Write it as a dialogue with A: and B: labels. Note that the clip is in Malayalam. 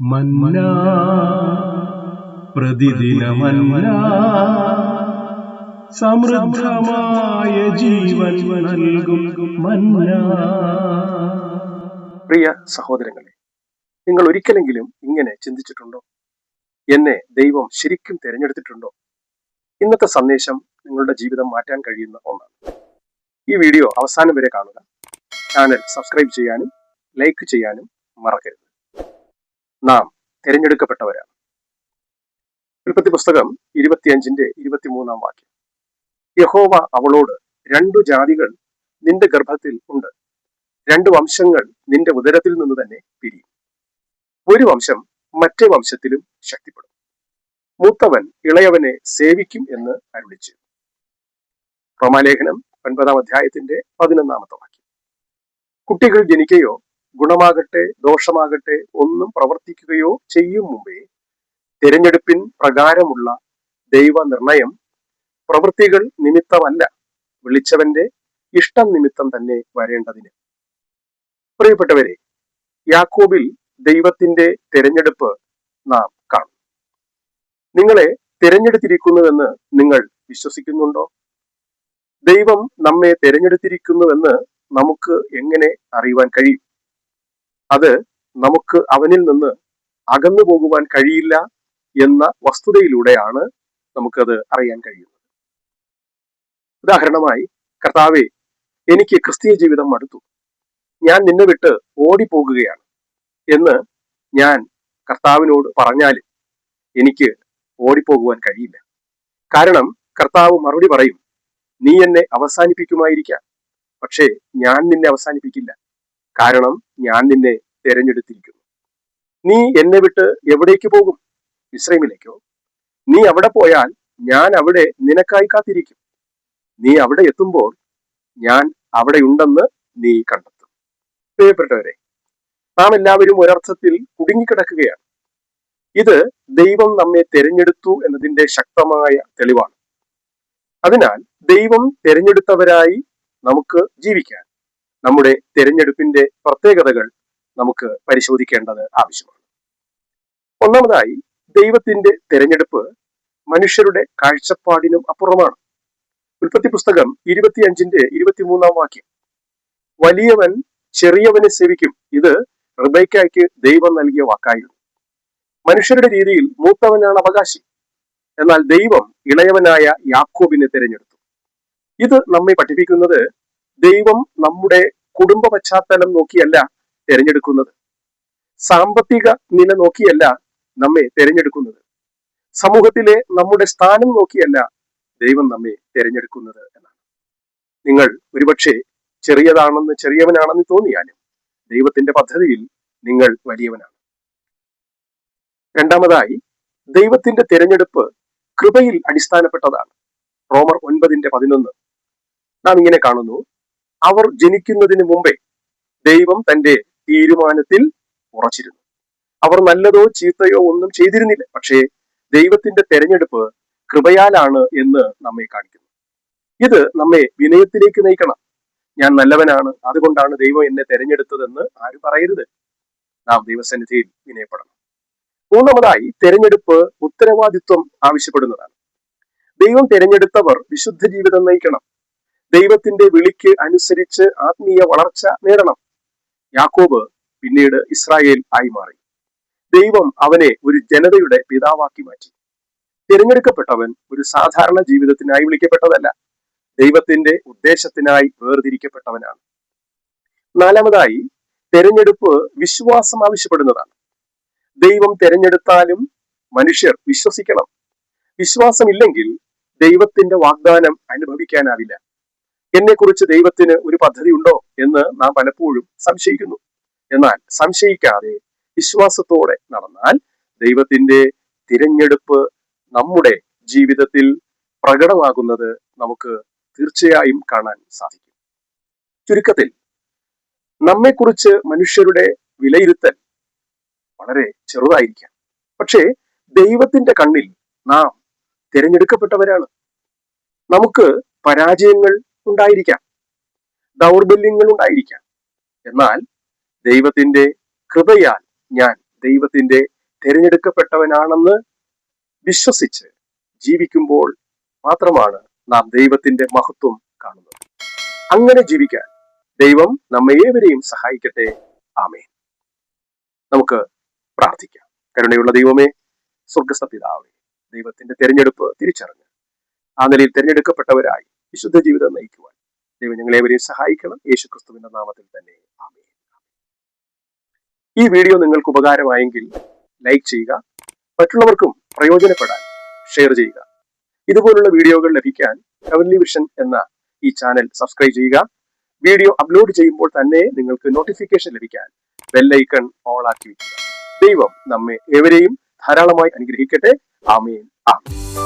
A: മന്നാ പ്രതിദിന മന്നാ സമൃദ്ധമായ ജീവൻ നൽകും മന്നാ.
B: പ്രിയ സഹോദരങ്ങളെ, നിങ്ങൾ ഒരിക്കലെങ്കിലും ഇങ്ങനെ ചിന്തിച്ചിട്ടുണ്ടോ? എന്നെ ദൈവം ശരിക്കും തിരഞ്ഞെടുത്തിട്ടുണ്ടോ? ഇന്നത്തെ സന്ദേശം നിങ്ങളുടെ ജീവിതം മാറ്റാൻ കഴിയുന്ന ഒന്നാണ്. ഈ വീഡിയോ അവസാനം വരെ കാണുക. ചാനൽ സബ്സ്ക്രൈബ് ചെയ്യാനും ലൈക്ക് ചെയ്യാനും മറക്കരുത്. നാം തിരഞ്ഞെടുക്കപ്പെട്ടവരാണ്. ഉൽപ്പത്തി പുസ്തകം 25:23 യഹോവ അവളോട്, 2 ജാതികൾ നിന്റെ ഗർഭത്തിൽ ഉണ്ട്, 2 വംശങ്ങൾ നിന്റെ ഉദരത്തിൽ നിന്ന് തന്നെ പിരിയും. ഒരു വംശം മറ്റേ വംശത്തിലും ശക്തിപ്പെടും, മൂത്തവൻ ഇളയവനെ സേവിക്കും എന്ന് അരുളിച്ചു. റോമാലേഖനം 9:11 കുട്ടികൾ ജനിക്കുകയോ ഗുണമാകട്ടെ ദോഷമാകട്ടെ ഒന്നും പ്രവർത്തിക്കുകയോ ചെയ്യും മുമ്പേ തിരഞ്ഞെടുപ്പിൻ പ്രകാരമുള്ള ദൈവനിർണയം പ്രവൃത്തികൾ നിമിത്തമല്ല, വിളിച്ചവന്റെ ഇഷ്ടം നിമിത്തം തന്നെ വരേണ്ടതിന്. പ്രിയപ്പെട്ടവരെ, യാക്കോബിൽ ദൈവത്തിന്റെ തിരഞ്ഞെടുപ്പ് നാം കാണും. നിങ്ങളെ തിരഞ്ഞെടുത്തിരിക്കുന്നുവെന്ന് നിങ്ങൾ വിശ്വസിക്കുന്നുണ്ടോ? ദൈവം നമ്മെ തിരഞ്ഞെടുത്തിരിക്കുന്നുവെന്ന് നമുക്ക് എങ്ങനെ അറിയുവാൻ കഴിയും? അത് നമുക്ക് അവനിൽ നിന്ന് അകന്നു പോകുവാൻ കഴിയില്ല എന്ന വസ്തുതയിലൂടെയാണ് നമുക്കത് അറിയാൻ കഴിയുന്നത്. ഉദാഹരണമായി, കർത്താവേ, എനിക്ക് ക്രിസ്തീയ ജീവിതം മടുത്തു, ഞാൻ നിന്നെ വിട്ട് ഓടിപ്പോകുകയാണ് എന്ന് ഞാൻ കർത്താവിനോട് പറഞ്ഞാലും എനിക്ക് ഓടിപ്പോകുവാൻ കഴിയില്ല. കാരണം കർത്താവ് മറുപടി പറയും, നീ എന്നെ അവസാനിപ്പിക്കുമായിരിക്കാം, പക്ഷേ ഞാൻ നിന്നെ അവസാനിപ്പിക്കില്ല. കാരണം ഞാൻ നിന്നെ തിരഞ്ഞെടുത്തിരിക്കുന്നു. നീ എന്നെ വിട്ട് എവിടേക്ക് പോകും? മിസ്രൈമിലേക്കോ? നീ അവിടെ പോയാൽ ഞാൻ അവിടെ നിനക്കായി കാത്തിരിക്കും. നീ അവിടെ എത്തുമ്പോൾ ഞാൻ അവിടെ ഉണ്ടെന്ന് നീ കണ്ടെത്തും. പ്രിയപ്പെട്ടവരെ, നാം എല്ലാവരും ഒരർത്ഥത്തിൽ കുടുങ്ങിക്കിടക്കുകയാണ്. ഇത് ദൈവം നമ്മെ തിരഞ്ഞെടുത്തു എന്നതിന്റെ ശക്തമായ തെളിവാണ്. അതിനാൽ ദൈവം തിരഞ്ഞെടുത്തവരായി നമുക്ക് ജീവിക്കാൻ നമ്മുടെ തിരഞ്ഞെടുപ്പിന്റെ പ്രത്യേകതകൾ നമുക്ക് പരിശോധിക്കേണ്ടത് ആവശ്യമാണ്. ഒന്നാമതായി, ദൈവത്തിന്റെ തിരഞ്ഞെടുപ്പ് മനുഷ്യരുടെ കാഴ്ചപ്പാടിനും അപ്പുറമാണ്. ഉൽപ്പത്തി പുസ്തകം 25:23 വലിയവൻ ചെറിയവനെ സേവിക്കും. ഇത് റിബേക്കായ്ക്ക് ദൈവം നൽകിയ വാക്കായിരുന്നു. മനുഷ്യരുടെ രീതിയിൽ മൂത്തവനാണ് അവകാശി, എന്നാൽ ദൈവം ഇളയവനായ യാക്കോബിനെ തിരഞ്ഞെടുത്തു. ഇത് നമ്മെ പഠിപ്പിക്കുന്നത് ദൈവം നമ്മുടെ കുടുംബ പശ്ചാത്തലം നോക്കിയല്ല തിരഞ്ഞെടുക്കുന്നത്, സാമ്പത്തിക നില നോക്കിയല്ല നമ്മെ തിരഞ്ഞെടുക്കുന്നത്, സമൂഹത്തിലെ നമ്മുടെ സ്ഥാനം നോക്കിയല്ല ദൈവം നമ്മെ തിരഞ്ഞെടുക്കുന്നത് എന്നാണ്. നിങ്ങൾ ഒരുപക്ഷെ ചെറിയവനാണെന്ന് തോന്നിയാലും ദൈവത്തിന്റെ പദ്ധതിയിൽ നിങ്ങൾ വലിയവനാണ്. രണ്ടാമതായി, ദൈവത്തിന്റെ തിരഞ്ഞെടുപ്പ് കൃപയിൽ അടിസ്ഥാനപ്പെട്ടതാണ്. റോമർ 9:11 നാം ഇങ്ങനെ കാണുന്നു, അവർ ജനിക്കുന്നതിന് മുമ്പേ ദൈവം തന്റെ തീരുമാനത്തിൽ ഉറച്ചിരുന്നു. അവർ നല്ലതോ ചീത്തയോ ഒന്നും ചെയ്തിരുന്നില്ല, പക്ഷേ ദൈവത്തിന്റെ തെരഞ്ഞെടുപ്പ് കൃപയാലാണ് എന്ന് നമ്മെ കാണിക്കുന്നു. ഇത് നമ്മെ വിനയത്തിലേക്ക് നയിക്കണം. ഞാൻ നല്ലവനാണ്, അതുകൊണ്ടാണ് ദൈവം എന്നെ തെരഞ്ഞെടുത്തതെന്ന് ആരും പറയരുത്. നാം ദൈവസന്നിധിയിൽ വിനയപ്പെടണം. മൂന്നാമതായി, തെരഞ്ഞെടുപ്പ് ഉത്തരവാദിത്വം ആവശ്യപ്പെടുന്നതാണ്. ദൈവം തിരഞ്ഞെടുത്തവർ വിശുദ്ധ ജീവിതം നയിക്കണം. ദൈവത്തിന്റെ വിളിക്ക് അനുസരിച്ച് ആത്മീയ വളർച്ച നേടണം. യാക്കോബ് പിന്നീട് ഇസ്രായേൽ ആയി മാറി. ദൈവം അവനെ ഒരു ജനതയുടെ പിതാവാക്കി മാറ്റി. തിരഞ്ഞെടുക്കപ്പെട്ടവൻ ഒരു സാധാരണ ജീവിതത്തിനായി വിളിക്കപ്പെട്ടതല്ല, ദൈവത്തിന്റെ ഉദ്ദേശത്തിനായി വേർതിരിക്കപ്പെട്ടവനാണ്. നാലാമതായി, തിരഞ്ഞെടുപ്പ് വിശ്വാസം ആവശ്യപ്പെടുന്നതാണ്. ദൈവം തിരഞ്ഞെടുത്താലും മനുഷ്യർ വിശ്വസിക്കണം. വിശ്വാസമില്ലെങ്കിൽ ദൈവത്തിന്റെ വാഗ്ദാനം അനുഭവിക്കാനാവില്ല. എന്നെക്കുറിച്ച് ദൈവത്തിന് ഒരു പദ്ധതി ഉണ്ടോ എന്ന് നാം പലപ്പോഴും സംശയിക്കുന്നു. എന്നാൽ സംശയിക്കാതെ വിശ്വാസത്തോടെ നടന്നാൽ ദൈവത്തിന്റെ തിരഞ്ഞെടുപ്പ് നമ്മുടെ ജീവിതത്തിൽ പ്രകടമാകുന്നത് നമുക്ക് തീർച്ചയായും കാണാൻ സാധിക്കും. ചുരുക്കത്തിൽ, നമ്മെക്കുറിച്ച് മനുഷ്യരുടെ വിലയിരുത്തൽ വളരെ ചെറുതായിരിക്കാം, പക്ഷേ ദൈവത്തിന്റെ കണ്ണിൽ നാം തിരഞ്ഞെടുക്കപ്പെട്ടവരാണ്. നമുക്ക് പരാജയങ്ങൾ ഉണ്ടായിരിക്കാം, ദൗർബല്യങ്ങൾ ഉണ്ടായിരിക്കാം, എന്നാൽ ദൈവത്തിന്റെ കൃപയാൽ ഞാൻ ദൈവത്തിന്റെ തിരഞ്ഞെടുക്കപ്പെട്ടവനാണെന്ന് വിശ്വസിച്ച് ജീവിക്കുമ്പോൾ മാത്രമാണ് നാം ദൈവത്തിന്റെ മഹത്വം കാണുന്നത്. അങ്ങനെ ജീവിക്കാൻ ദൈവം നമ്മെ ഏവരെയും സഹായിക്കട്ടെ. ആമേൻ. നമുക്ക് പ്രാർത്ഥിക്കാം. കരുണയുള്ള ദൈവമേ, സ്വർഗ്ഗസ്ഥ പിതാവേ, ദൈവത്തിന്റെ തിരഞ്ഞെടുപ്പ് തിരിച്ചറിഞ്ഞ് ആ നിലയിൽ തിരഞ്ഞെടുക്കപ്പെട്ടവരായി വിശുദ്ധ ജീവിതം നയിക്കുവാൻ ദൈവം ഞങ്ങളേവരെയും സഹായിക്കണം. യേശുക്രിസ്തുവിന്റെ നാമത്തിൽ തന്നെ ആമേൻ. ഈ വീഡിയോ നിങ്ങൾക്ക് ഉപകാരമായെങ്കിൽ ലൈക്ക് ചെയ്യുക, മറ്റുള്ളവർക്കും പ്രയോജനപ്പെടാൻ ഷെയർ ചെയ്യുക. ഇതുപോലുള്ള വീഡിയോകൾ ലഭിക്കാൻ ഹെവൻലി വിഷൻ എന്ന ഈ ചാനൽ സബ്സ്ക്രൈബ് ചെയ്യുക. വീഡിയോ അപ്ലോഡ് ചെയ്യുമ്പോൾ തന്നെ നിങ്ങൾക്ക് നോട്ടിഫിക്കേഷൻ ലഭിക്കാൻ ബെല്ലൈക്കൺ ഓൾ ആക്കി വയ്ക്കുക. ദൈവം നമ്മെ ഏവരെയും ധാരാളമായി അനുഗ്രഹിക്കട്ടെ. ആമേൻ. ആമേൻ.